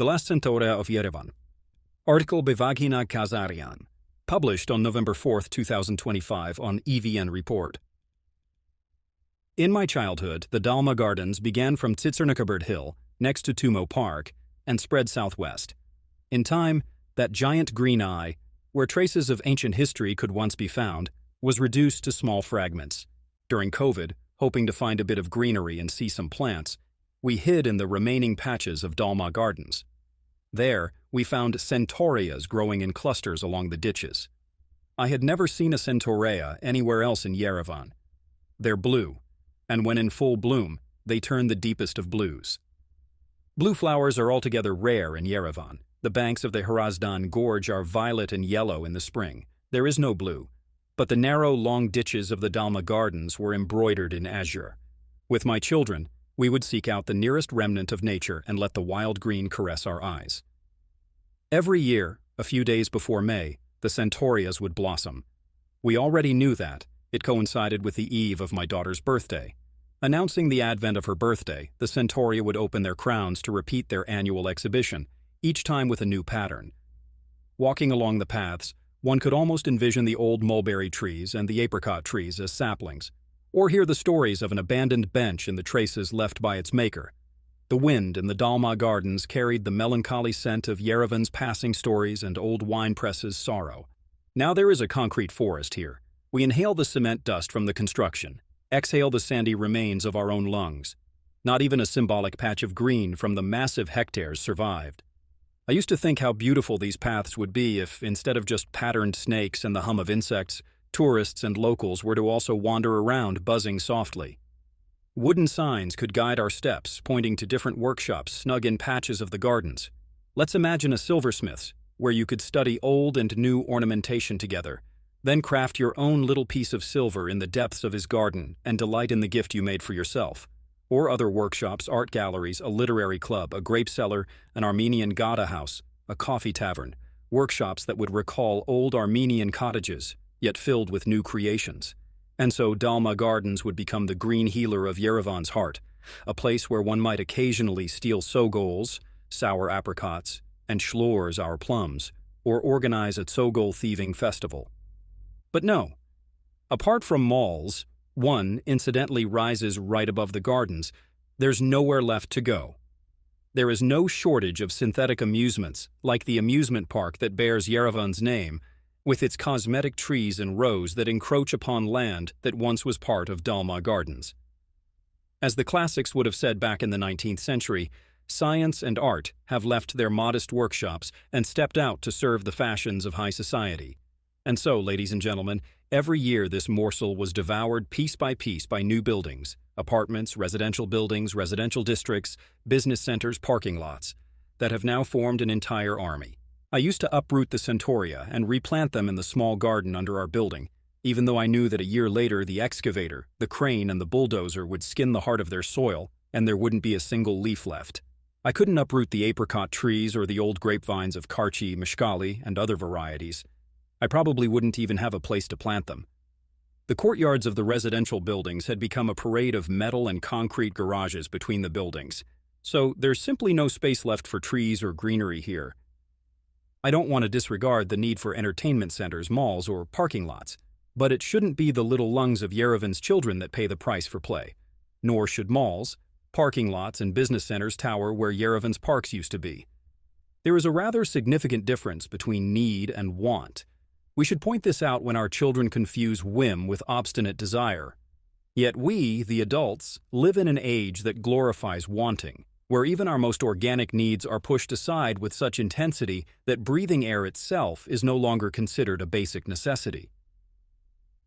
The Last Centaurea of Yerevan. Article Bevagina Kazarian. Published on November 4, 2025 on EVN Report. In my childhood, the Dalma Gardens began from Tsitsernakaberd Hill, next to Tumo Park, and spread southwest. In time, that giant green eye, where traces of ancient history could once be found, was reduced to small fragments. During COVID, hoping to find a bit of greenery and see some plants, we hid in the remaining patches of Dalma Gardens. There, we found centaureas growing in clusters along the ditches. I had never seen a centaurea anywhere else in Yerevan. They're blue, and when in full bloom, they turn the deepest of blues. Blue flowers are altogether rare in Yerevan. The banks of the Hrazdan Gorge are violet and yellow in the spring. There is no blue, but the narrow, long ditches of the Dalma Gardens were embroidered in azure. With my children, we would seek out the nearest remnant of nature and let the wild green caress our eyes. Every year, a few days before May, the centaureas would blossom. We already knew that. It coincided with the eve of my daughter's birthday. Announcing the advent of her birthday, the centaurea would open their crowns to repeat their annual exhibition, each time with a new pattern. Walking along the paths, one could almost envision the old mulberry trees and the apricot trees as saplings, or hear the stories of an abandoned bench in the traces left by its maker. The wind in the Dalma Gardens carried the melancholy scent of Yerevan's passing stories and old wine presses' sorrow. Now there is a concrete forest here. We inhale the cement dust from the construction, exhale the sandy remains of our own lungs. Not even a symbolic patch of green from the massive hectares survived. I used to think how beautiful these paths would be if, instead of just patterned snakes and the hum of insects, tourists and locals were to also wander around buzzing softly. Wooden signs could guide our steps, pointing to different workshops snug in patches of the gardens. Let's imagine a silversmith's, where you could study old and new ornamentation together, then craft your own little piece of silver in the depths of his garden and delight in the gift you made for yourself. Or other workshops, art galleries, a literary club, a grape cellar, an Armenian Gada house, a coffee tavern, workshops that would recall old Armenian cottages, yet filled with new creations. And so Dalma Gardens would become the green healer of Yerevan's heart, a place where one might occasionally steal sogols, sour apricots, and schlors, our plums, or organize a tsogol thieving festival. But no. Apart from malls, one incidentally rises right above the gardens. There's nowhere left to go. There is no shortage of synthetic amusements, like the amusement park that bears Yerevan's name, with its cosmetic trees and rows that encroach upon land that once was part of Dalma Gardens. As the classics would have said back in the 19th century, science and art have left their modest workshops and stepped out to serve the fashions of high society. And so, ladies and gentlemen, every year this morsel was devoured piece by new buildings, apartments, residential buildings, residential districts, business centers, parking lots, that have now formed an entire army. I used to uproot the centaurea and replant them in the small garden under our building, even though I knew that a year later the excavator, the crane, and the bulldozer would skin the heart of their soil and there wouldn't be a single leaf left. I couldn't uproot the apricot trees or the old grapevines of Karchi, Mishkali, and other varieties. I probably wouldn't even have a place to plant them. The courtyards of the residential buildings had become a parade of metal and concrete garages between the buildings, so there's simply no space left for trees or greenery here. I don't want to disregard the need for entertainment centers, malls, or parking lots, but it shouldn't be the little lungs of Yerevan's children that pay the price for play. Nor should malls, parking lots, and business centers tower where Yerevan's parks used to be. There is a rather significant difference between need and want. We should point this out when our children confuse whim with obstinate desire. Yet we, the adults, live in an age that glorifies wanting, where even our most organic needs are pushed aside with such intensity that breathing air itself is no longer considered a basic necessity.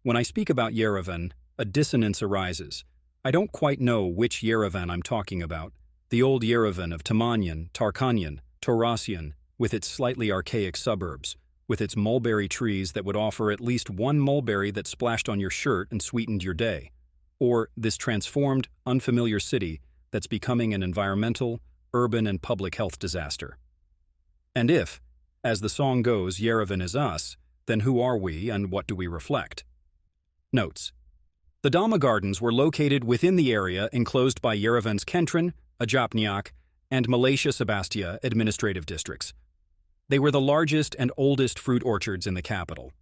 When I speak about Yerevan, a dissonance arises. I don't quite know which Yerevan I'm talking about. The old Yerevan of Tamanyan, Tarkanyan, Taurasian, with its slightly archaic suburbs, with its mulberry trees that would offer at least one mulberry that splashed on your shirt and sweetened your day, or this transformed, unfamiliar city that's becoming an environmental, urban, and public health disaster. And if, as the song goes, Yerevan is us, then who are we and what do we reflect? Notes. The Dalma Gardens were located within the area enclosed by Yerevan's Kentrin, Ajapnyak, and Malaysia Sebastia administrative districts. They were the largest and oldest fruit orchards in the capital.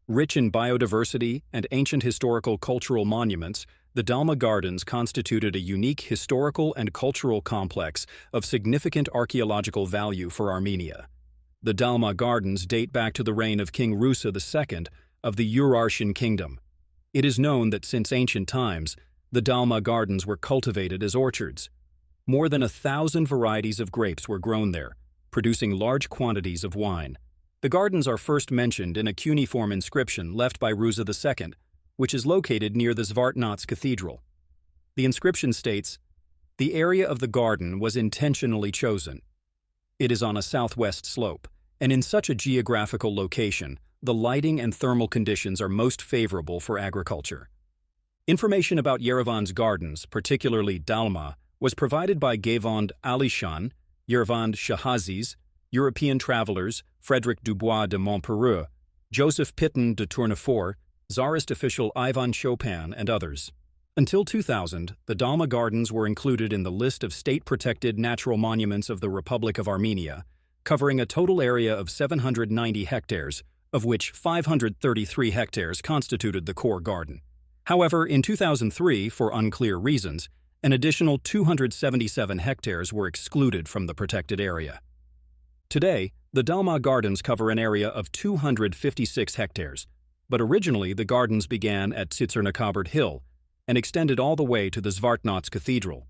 Rich in biodiversity and ancient historical cultural monuments, the Dalma Gardens constituted a unique historical and cultural complex of significant archaeological value for Armenia. The Dalma Gardens date back to the reign of King Rusa II of the Urartian Kingdom. It is known that since ancient times, the Dalma Gardens were cultivated as orchards. More than 1,000 varieties of grapes were grown there, producing large quantities of wine. The gardens are first mentioned in a cuneiform inscription left by Rusa II, which is located near the Zvartnots Cathedral. The inscription states, "The area of the garden was intentionally chosen. It is on a southwest slope, and in such a geographical location, the lighting and thermal conditions are most favorable for agriculture." Information about Yerevan's gardens, particularly Dalma, was provided by Gavand Alishan, Yerevan Shahaziz, European travelers Frederic Dubois de Montperoux, Joseph Pitton de Tournefort, Tsarist official Ivan Chopin, and others. Until 2000, the Dalma Gardens were included in the list of state-protected natural monuments of the Republic of Armenia, covering a total area of 790 hectares, of which 533 hectares constituted the core garden. However, in 2003, for unclear reasons, an additional 277 hectares were excluded from the protected area. Today, the Dalma Gardens cover an area of 256 hectares, but originally the gardens began at Tsitsernakaberd Hill and extended all the way to the Zvartnots Cathedral,